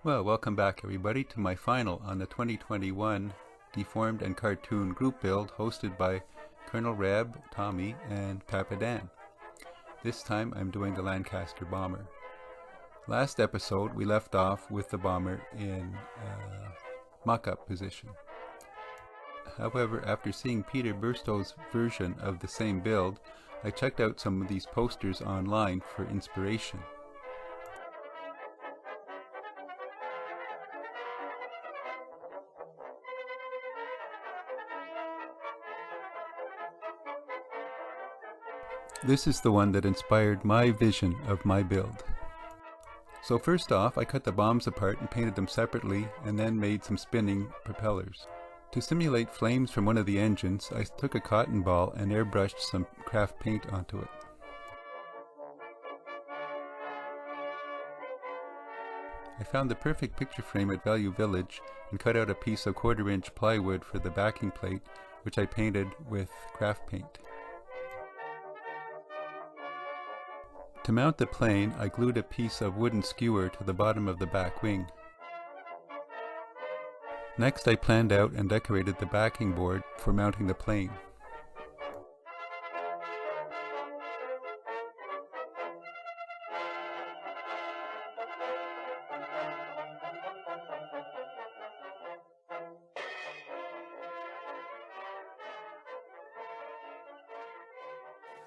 Well, welcome back everybody to my final on the 2021 Deformed and Cartoon group build hosted by Colonel Reb, Tommy, and PapaDan. This time I'm doing the Lancaster bomber. Last episode we left off with the bomber in mock-up position. However, after seeing Peter Burstow's version of the same build, I checked out some of these posters online for inspiration. This is the one that inspired my vision of my build. So first off, I cut the bombs apart and painted them separately, and then made some spinning propellers. To simulate flames from one of the engines, I took a cotton ball and airbrushed some craft paint onto it. I found the perfect picture frame at Value Village and cut out a piece of 1/4-inch plywood for the backing plate, which I painted with craft paint. To mount the plane, I glued a piece of wooden skewer to the bottom of the back wing. Next, I planned out and decorated the backing board for mounting the plane.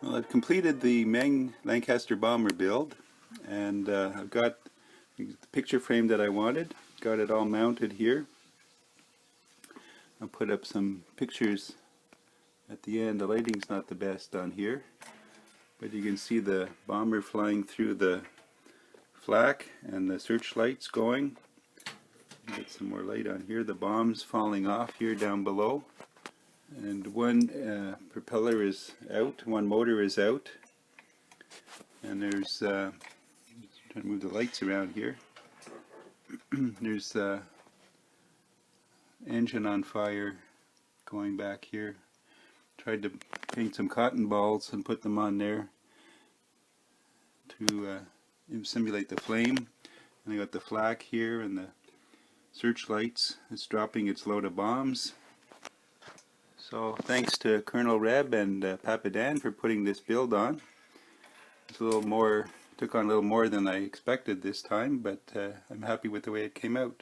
Well, I've completed the Meng Lancaster bomber build, and I've got the picture frame that I wanted. Got it all mounted here. I'll put up some pictures at the end. The lighting's not the best on here, but you can see the bomber flying through the flak and the searchlights going. Get some more light on here. The bombs falling off here down below. And one propeller is out, one motor is out, and there's, trying to move the lights around here, there's engine on fire going back here. Tried to paint some cotton balls and put them on there to simulate the flame. And I got the flak here and the searchlights. It's dropping its load of bombs. So thanks to Colonel Reb and PapaDan for putting this build on. It's a little more, took on a little more than I expected this time, but I'm happy with the way it came out.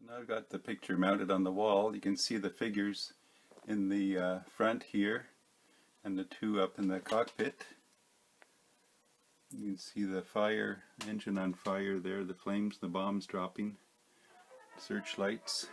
Now I've got the picture mounted on the wall. You can see the figures in the front here and the two up in the cockpit. You can see the fire, engine on fire there, the flames, the bombs dropping, searchlights.